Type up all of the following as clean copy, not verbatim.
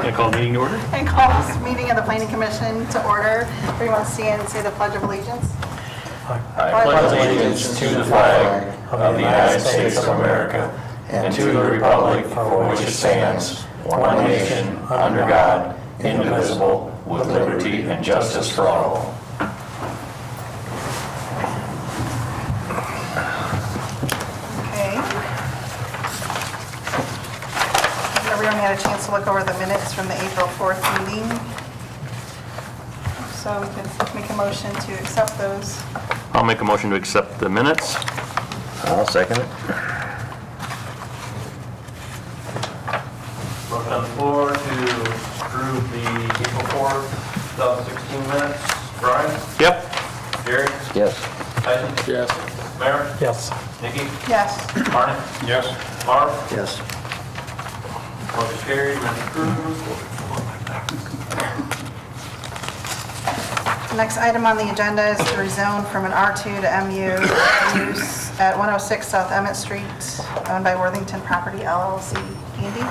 I call the meeting to order. And call this meeting of the Planning Commission to order. Everyone stand and say the Pledge of Allegiance. I pledge allegiance to the flag of the United States of America and to the republic for which it stands, one nation, under God, indivisible, with liberty and justice for all. Okay. Everyone had a chance to look over the minutes from the April 4th meeting. So we could make a motion to accept those. I'll make a motion to accept the minutes. I'll second it. Motion on the floor to approve the April 4th, 2016 minutes. Bryan? Yep. Jerry? Yes. Tyson? Yes. Mayor? Yes. Nikki? Yes. Barney? Yes. Marv? Yes. Motion carried, minutes approved. The next item on the agenda is to rezone from an R2 to MU use at 106 South Emmett Street, owned by Worthington Property LLC. Andy?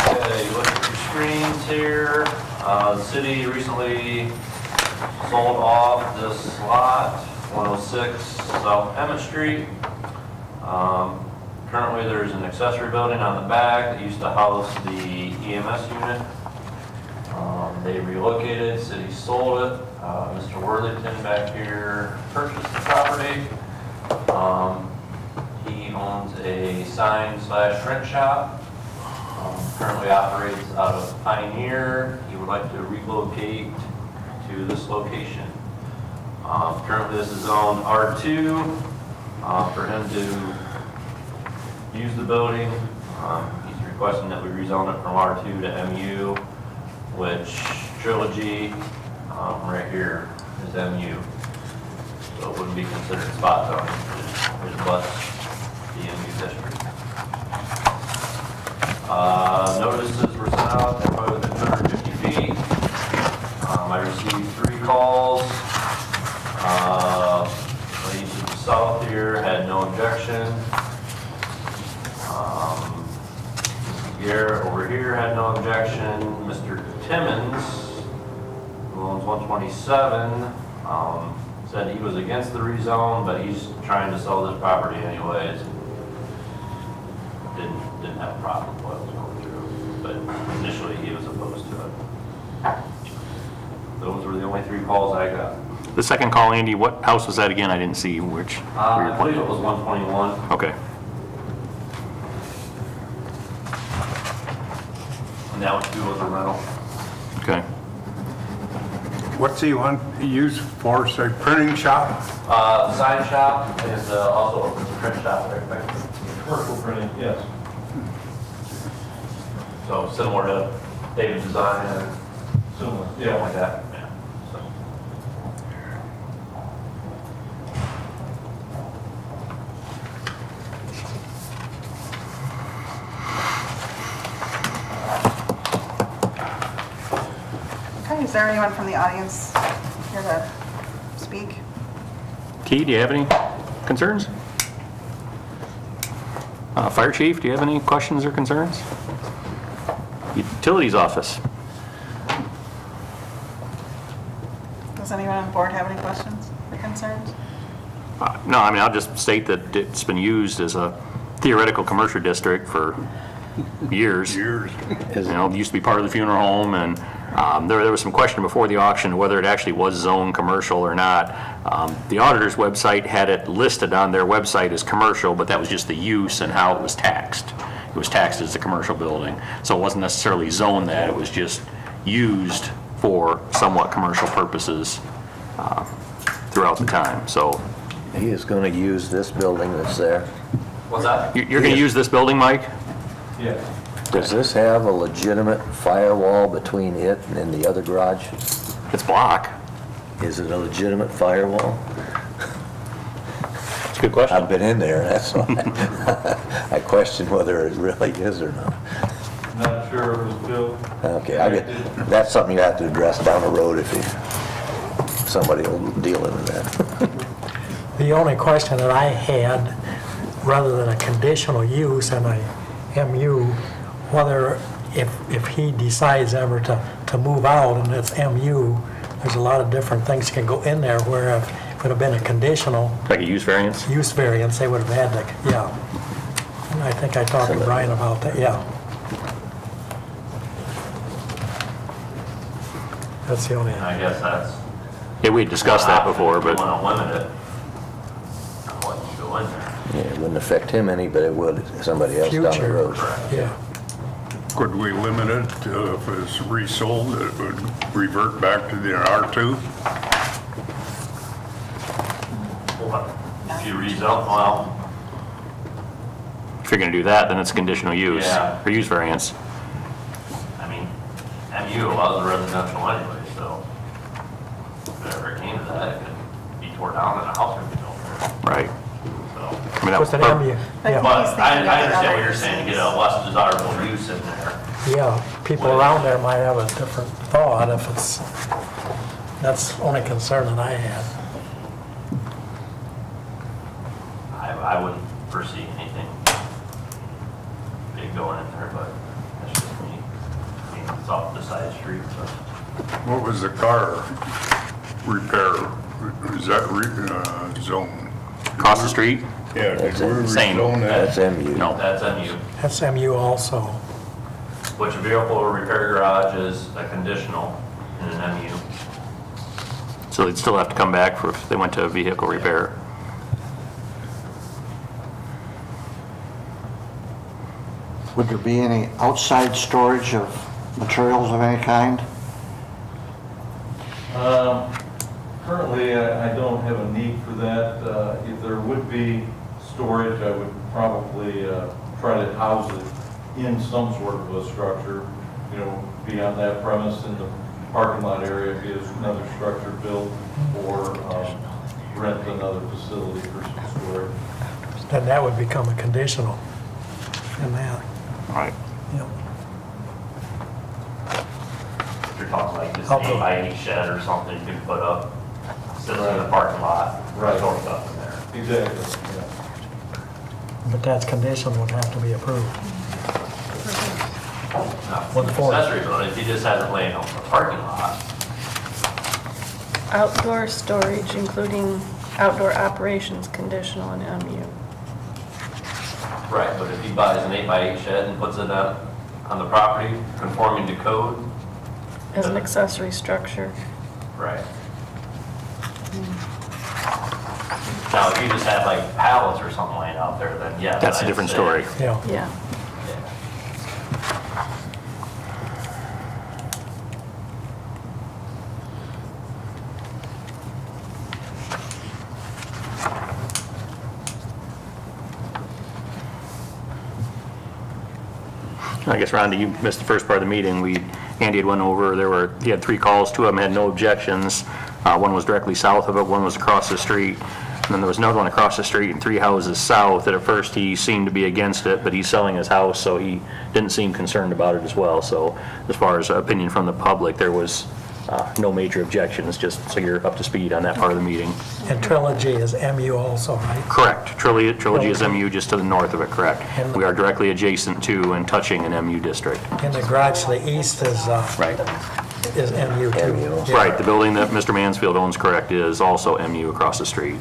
Okay, you look at your screens here. The city recently sold off this lot, 106 South Emmett Street. Currently, there's an accessory building on the back that used to house the EMS unit. They relocated, city sold it. Mr. Worthington back here purchased the property. He owns a sign/print shop. Currently operates out of Pioneer. He would like to relocate to this location. Currently this is zoned R2 for him to use the building. He's requesting that we rezone it from R2 to MU, which Trilogy right here is MU. So it wouldn't be considered spot zoning. It abuts the MU district. Notices were sent out, they're probably within 250 feet. I received 3 calls. Ladies to the south here had no objection. Mr. Garrett over here had no objection. Mr. Timmons, who owns 127, said he was against the rezone, but he's trying to sell this property anyways. Didn't have a problem with what was going through, but initially he was opposed to it. Those were the only 3 calls I got. The second call, Andy, what house was that again? I didn't see which. I believe it was 121. Okay. And that one too was a rental. Okay. What's he want to use for, say, printing shop? Sign shop is also a print shop there. Commercial printing, yes. So similar to David's Design and Similar, something yeah. like that. Yeah. So. Okay, is there anyone from the audience here to speak? Key, do you have any concerns? Fire Chief, do you have any questions or concerns? Utilities Office. Does anyone on the board have any questions or concerns? No, I mean, I'll just state that it's been used as a theoretical commercial district for years. You know, it used to be part of the funeral home, and there was some question before the auction whether it actually was zoned commercial or not. The auditor's website had it listed on their website as commercial, but that was just the use and how it was taxed. It was taxed as a commercial building, so it wasn't necessarily zoned that. It was just used for somewhat commercial purposes throughout the time. So He is going to use this building that's there. What's that? you're going to use this building, Mike? Yes. Does this have a legitimate firewall between it and the other garage? It's block. Is it a legitimate firewall? It's a good question. I've been in there, that's why I question whether it really is or not. Not sure if it was built. Okay, that's something you have to address down the road if somebody will deal with that. The only question that I had, rather than a conditional use, and I MU, whether if he decides ever to move out and it's MU, there's a lot of different things can go in there, where if it would have been a conditional Like a use variance? use variance, they would have had to, yeah. And I think I talked to Bryan about that, yeah. That's the only, And I guess that's. Yeah, we had discussed that before, but. We want to limit it. On what can go in there. Yeah, it wouldn't affect him any, but it would somebody else down the Future. road. yeah. Could we limit it to if it's resold, it would revert back to the R2? If you rezone, well, If you're going to do that, then it's conditional use Yeah. or use variance. I mean, MU allows residential anyway, so if it ever came to that, it could be tore down and a house could be built there, Right. so. I mean, that With was an MU, But yeah. But He's thinking I of the understand what other you're saying, to get uses. a less desirable use in there. Yeah, people around there might have a different thought if it's, that's the only concern that I had. I wouldn't foresee anything big going in there, but that's just me. I mean, it's off the side street, so. What was the car repair? Is that zone? Across the street? Yeah, did we Same. rezone that? That's MU. No. That's MU. That's MU also. Which vehicle repair garage is a conditional in an MU. So they'd still have to come back for if they went to vehicle repair. Would there be any outside storage of materials of any kind? Currently, I don't have a need for that. If there would be storage, I would probably try to house it in some sort of a structure, you know, be on that premise in the parking lot area, get another structure built, or rent another facility for some storage. Then that would become a conditional in that, Right. yeah. If you're talking like this Okay. 8x8 shed or something you could put up, sits in the parking lot, Right. store stuff in there. Exactly, yeah. But that's conditional, would have to be approved. Not 140. accessory building, if you just had it laying on the parking lot. Outdoor storage, including outdoor operations, conditional in MU. Right, but if he buys an 8x8 shed and puts it on the property, conforming to code. As an accessory structure. Right. Now, if you just had like pallets or something laying out there, then yes. That's a I'd different say- story. Yeah. Yeah. I guess, Rhonda, you missed the first part of the meeting. Andy had went over, he had 3 calls, 2 of them had no objections. One was directly south of it, one was across the street. And then there was another one across the street and 3 houses south that at first he seemed to be against it, but he's selling his house, so he didn't seem concerned about it as well. So as far as opinion from the public, there was no major objections, just so you're up to speed on that part of the meeting. And Trilogy is MU also, right? Correct. Trilogy is MU just to the north of it, correct. And- We are directly adjacent to and touching an MU district. And the garage to the east is Right. is MU too. MU. Yeah. Right, the building that Mr. Mansfield owns, correct, is also MU across the street.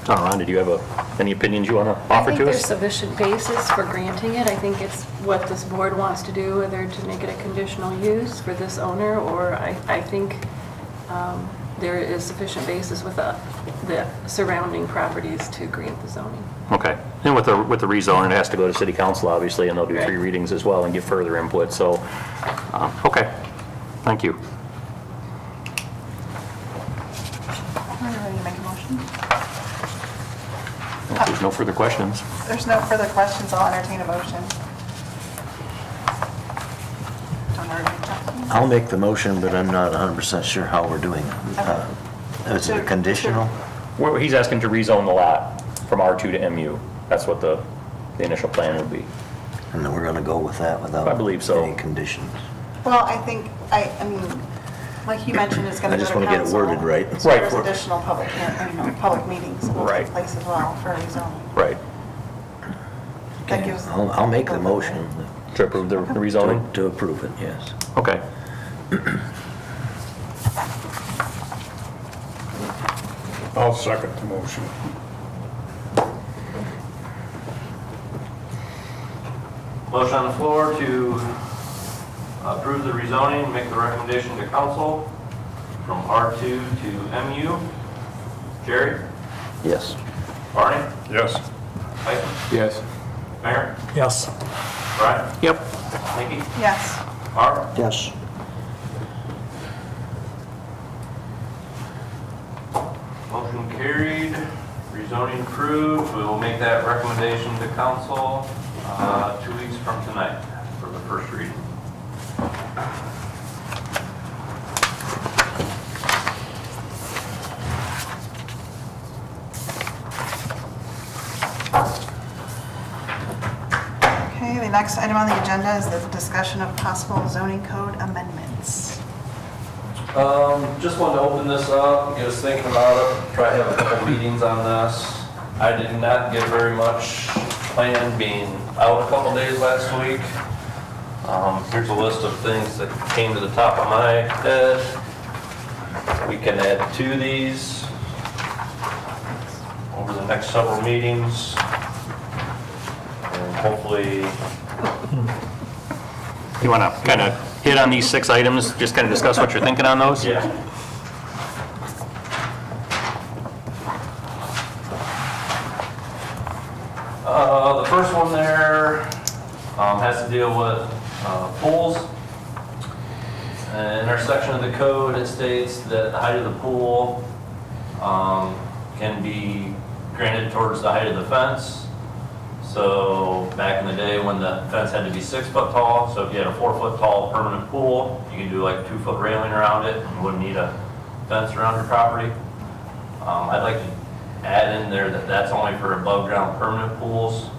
Rhonda, do you have any opinions you want to I offer think to there's us? sufficient basis for granting it. I think it's what this board wants to do, whether to make it a conditional use for this owner, or I think there is sufficient basis with the surrounding properties to grant the zoning. Okay, and with the rezone, it has to go to city council, obviously, and they'll do 3 Right. readings as well and give further input, so, okay, thank you. Are you ready to make a motion? If there's no further questions. If there's no further questions, I'll entertain a motion. Don't worry, Chuck. I'll make the motion, but I'm not 100% sure how we're doing. Is it a conditional? Well, he's asking to rezone the lot from R2 to MU. That's what the initial plan would be. And then we're going to go with that without I believe so. any conditions? Well, I think, I mean, Like he mentioned, it's going I to go just to want to get it council. worded right. So Right. there's additional public, public meetings will Right. take place as well for rezoning. Right. That gives. I'll make the motion To approve the rezoning? to approve it, yes. Okay. I'll second the motion. Motion on the floor to approve the rezoning, make the recommendation to council from R2 to MU. Jerry? Yes. Barney? Yes. Tyson? Yes. Mayor? Yes. Bryan? Yep. Nikki? Yes. Mark? Yes. Motion carried, rezoning approved. We will make that recommendation to council 2 weeks from tonight for the first reading. Okay, the next item on the agenda is the discussion of possible zoning code amendments. Just wanted to open this up, get us thinking about it, try to have a couple meetings on this. I did not get very much planned, being out a couple days last week. Here's a list of things that came to the top of my head. We can add to these over the next several meetings. And hopefully, You want to kind of hit on these 6 items, just kind of discuss what you're thinking on those? yeah. The first one there has to deal with pools. In our section of the code, it states that the height of the pool can be granted towards the height of the fence. So back in the day when the fence had to be 6 foot tall, so if you had a 4 foot tall permanent pool, you could do like a 2 foot railing around it and you wouldn't need a fence around your property. I'd like to add in there that that's only for above ground permanent pools,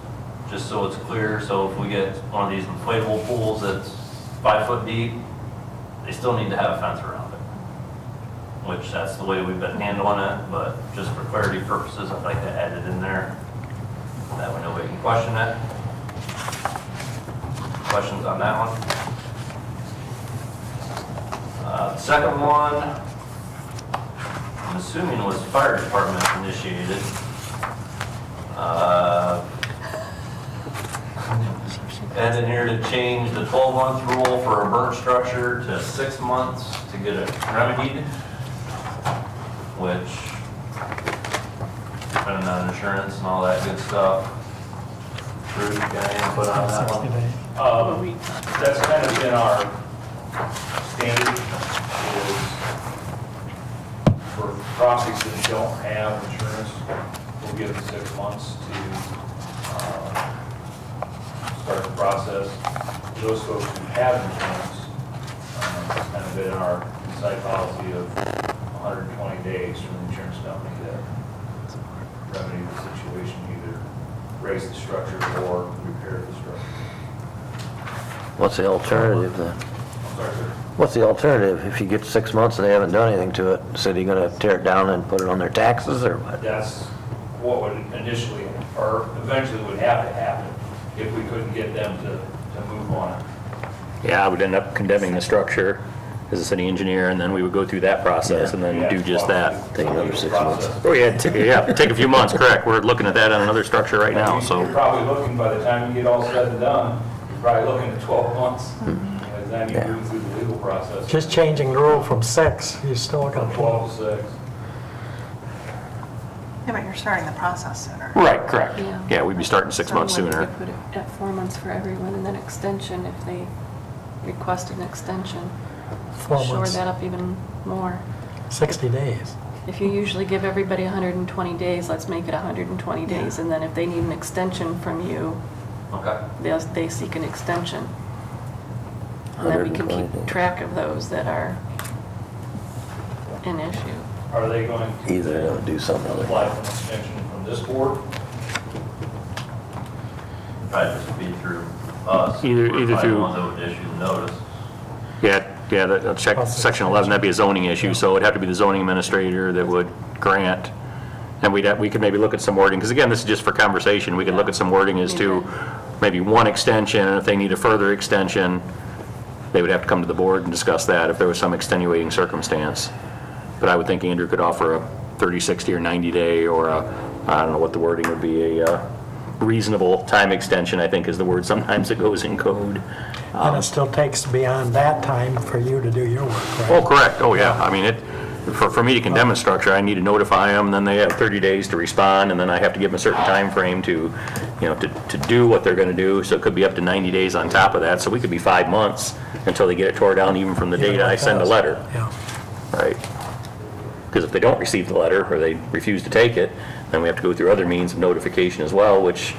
just so it's clear. So if we get one of these inflatable pools that's 5 foot deep, they still need to have a fence around it, which that's the way we've been handling it, but just for clarity purposes, I'd like to add it in there. That way nobody can question it. Questions on that one? The second one, I'm assuming was fire department initiated. And in here to change the 12-month rule for a burnt structure to 6 months to get it remedied, which, depending on insurance and all that good stuff. Bruce, you got any input on that one? That's kind of been our standard, is for properties that don't have insurance, we'll give them 6 months to start the process. Those folks who have insurance, it's kind of been our inside policy of 120 days from the insurance company to remedy the situation, either raise the structure or repair the structure. What's the alternative then? I'm sorry, sir. What's the alternative? If you get 6 months and they haven't done anything to it, so you're gonna tear it down and put it on their taxes or what? That's what would initially, or eventually would have to happen if we couldn't get them to move on it. Yeah, I would end up condemning the structure as a city engineer, and then we would go through that process and then do just that. Take another 6 months. Oh, yeah, take a few months, correct. We're looking at that on another structure right now, You're so. probably looking, by the time you get all said and done, you're probably looking at 12 months. And then you move through the legal process. Just changing the rule from 6, you still From got 12 to 6. Yeah, but you're starting the process sooner. Right, correct. Yeah. Yeah, we'd be starting 6 months So, like, sooner. you put it at 4 months for everyone, and then extension if they request an extension. 4 Shore months, that up even more. 60 days. If you usually give everybody 120 days, let's make it 120 days, and then if they need an extension from you, Okay. they seek an extension. And then we can 120 keep days. track of those that are an issue. Are they going to Either they'll do something other. apply for an extension from this board? Probably just be through us. Either We're probably through- the ones that would issue the notice. Yeah, check section 11, that'd be a zoning issue, so it'd have to be the zoning administrator that would grant. And we could maybe look at some wording, because again, this is just for conversation, we could look at some wording as to maybe one extension, and if they need a further extension, they would have to come to the board and discuss that if there was some extenuating circumstance. But I would think Andrew could offer a 30, 60, or 90-day, or I don't know what the wording would be, a reasonable time extension, I think is the word sometimes that goes in code. And it still takes beyond that time for you to do your work, right? Oh, correct, oh, yeah, I mean, for me to condemn a structure, I need to notify them, then they have 30 days to respond, and then I have to give them a certain time frame to, to do what they're gonna do, so it could be up to 90 days on top of that, so we could be 5 months until they get it tore down, even from the date I send a letter. Yeah. Right. Because if they don't receive the letter, or they refuse to take it, then we have to go through other means of notification as well, which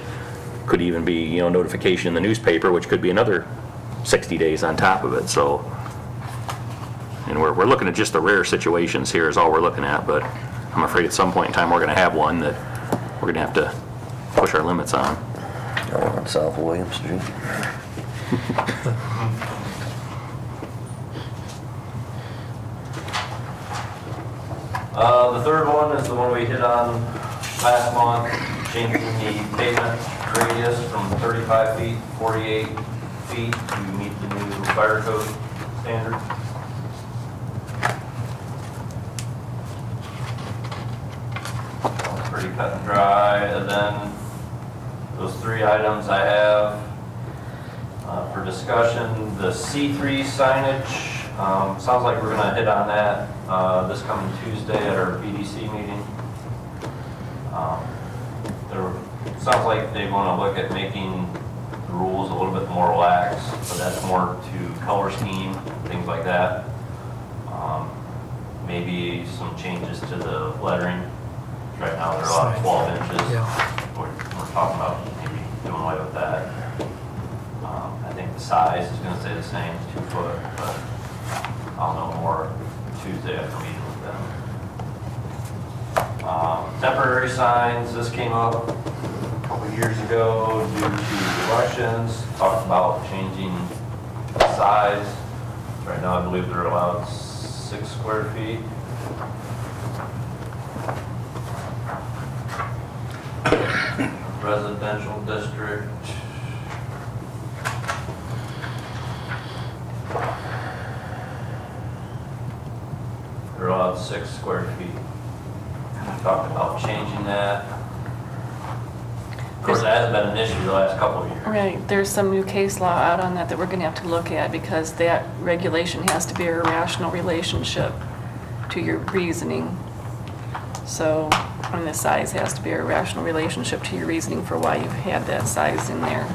could even be, notification in the newspaper, which could be another 60 days on top of it, so. And we're looking at just the rare situations here is all we're looking at, but I'm afraid at some point in time, we're gonna have one that we're gonna have to push our limits on. On South William Street. The third one is the one we hit on last month, changing the pavement radius from 35 feet to 48 feet to meet the new fire code standard. Pretty cut and dry. And then those 3 items I have for discussion. The C3 signage, sounds like we're going to hit on that this coming Tuesday at our BDC meeting. Sounds like they want to look at making the rules a little bit more relaxed, but that's more to color scheme, things like that. Maybe some changes to the lettering. Right now, they're about 12 inches. Yeah. We're talking about maybe doing away with that. I think the size is going to stay the same, 2 foot, but I'll know more Tuesday after meeting with them. Temporary signs, this came up a couple years ago due to elections. Talked about changing the size. Right now, I believe they're allowed 6 square feet. Residential district. They're allowed 6 square feet. We talked about changing that. Of course, that hasn't been an issue the last couple of years. Right, there's some new case law out on that we're going to have to look at, because that regulation has to be a rational relationship to your reasoning. So, and the size has to be a rational relationship to your reasoning for why you've had that size in there.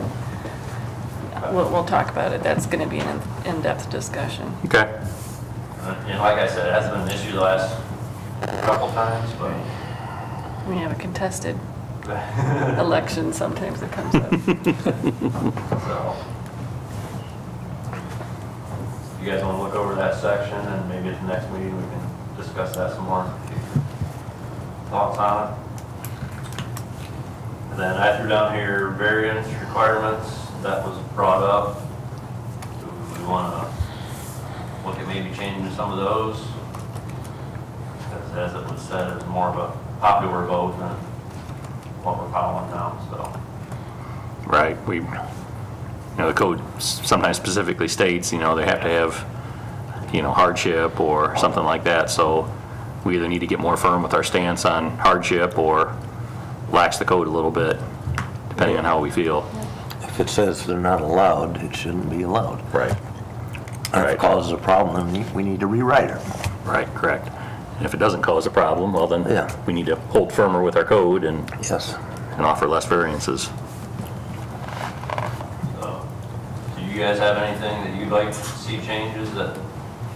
We'll talk about it. That's going to be an in-depth discussion. Okay. And like I said, it hasn't been an issue the last couple times, but We have a contested election, sometimes it comes up. so. You guys want to look over that section, and maybe at the next meeting we can discuss that some more. Thoughts on it? And then I threw down here variance requirements that was brought up. Do we want to look at maybe changing some of those? Because as it was said, it's more of a popular vote than what we're following now, so. Right, the code sometimes specifically states, they have to have, hardship or something like that, so we either need to get more firm with our stance on hardship or lax the code a little bit, depending on how we feel. If it says they're not allowed, it shouldn't be allowed. Right. And if it causes a problem, then we need to rewrite it. Right, correct. And if it doesn't cause a problem, well then, Yeah. we need to hold firmer with our code and Yes. offer less variances. So, do you guys have anything that you'd like to see changes that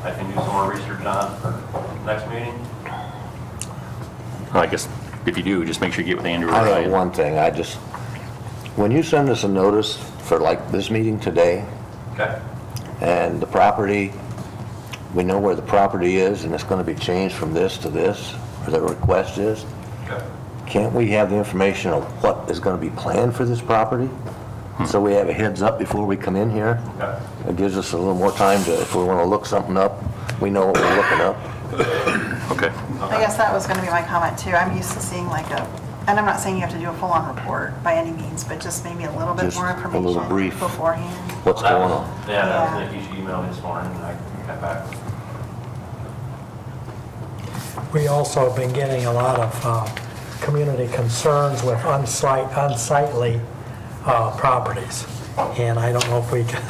I can do some more research on for next meeting? Well, I guess if you do, just make sure you get with Andrew or I have Bryan. one thing, when you send us a notice for like this meeting today, Okay. and the property, we know where the property is, and it's gonna be changed from this to this, or the request is, Okay. can't we have the information of what is gonna be planned for this property? So we have a heads up before we come in here. Okay. It gives us a little more time to, if we want to look something up, we know what we're looking up. Okay. I guess that was going to be my comment too. I'm used to seeing like and I'm not saying you have to do a full-on report by any means, but just maybe a little bit Just more a information little brief. beforehand. What's That going was- on? Yeah, that was Yeah. Nikki. She emailed me this morning, and I got back. We also have been getting a lot of community concerns with unsightly properties. And I don't know if we can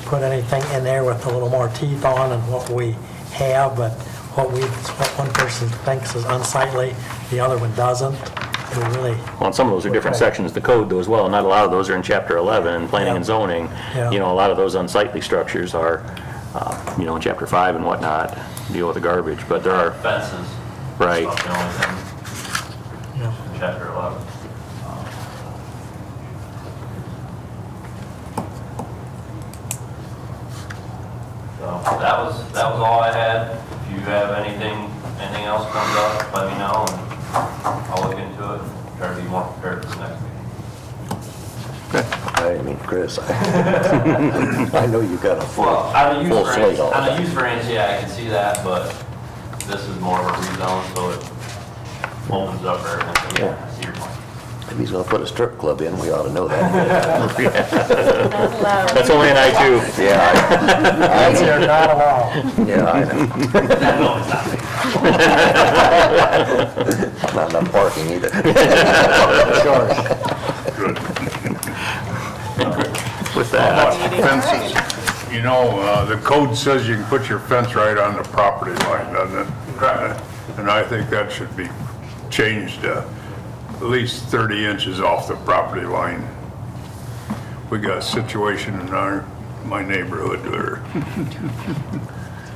put anything in there with a little more teeth on and what we have, but what one person thinks is unsightly, the other one doesn't. We really, Well, and some of those are different sections of the code though as well. Not a lot of those are in Chapter 11, planning and zoning. Yeah. You know, a lot of those unsightly structures are, you know, in Chapter 5 and whatnot, deal with the garbage, but there are, Fences. Right. That's about the only thing yeah. in Chapter 11. So that was all I had. If you have anything else comes up, let me know, and I'll look into it and try to be more prepared for the next meeting. I mean, Chris, I know you got a full, Well, on the full use slate variance, all on the that. use variance, yeah, I can see that, but this is more of a rezone, so it opens up everything. So, yeah, I see your point. If he's gonna put a strip club in, we ought to know that. Not allowed. that's only an I-2. Yeah, That's here, not allowed. yeah, I know. No, it's not me. Not enough parking either. With that, Fences, you know, the code says you can put your fence right on the property line, doesn't it? Correct. And I think that should be changed to at least 30 inches off the property line. We got a situation in my neighborhood where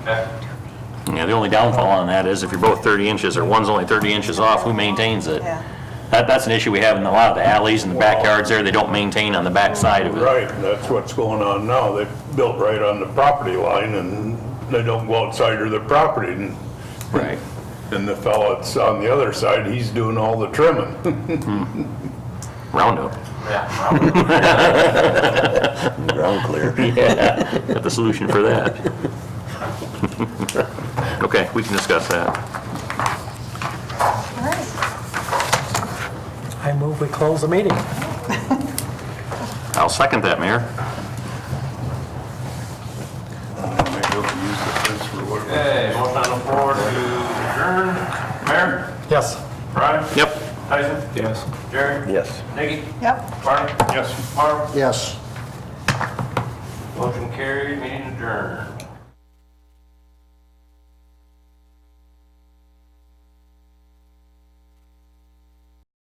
Okay. yeah, the only downfall on that is if you're both 30 inches or one's only 30 inches off, who maintains it? Yeah. That's an issue we have in a lot of the alleys and the backyards there. They don't maintain on the back side of it. Right, and that's what's going on now. They built right on the property line and they don't go outside of their property. Right. And the fella that's on the other side, he's doing all the trimming. Roundup. Yeah. Ground clear. Yeah, got the solution for that. Okay, we can discuss that. All right. I move we close the meeting. I'll second that, Mayor. Maybe they'll use the fence for whatever. Okay, motion on the floor to adjourn. Mayor? Yes. Brian? Yep. Tyson? Yes. Jerry? Yes. Nikki? Yep. Barney? Yes. Marv? Yes. Motion carried, meeting adjourned.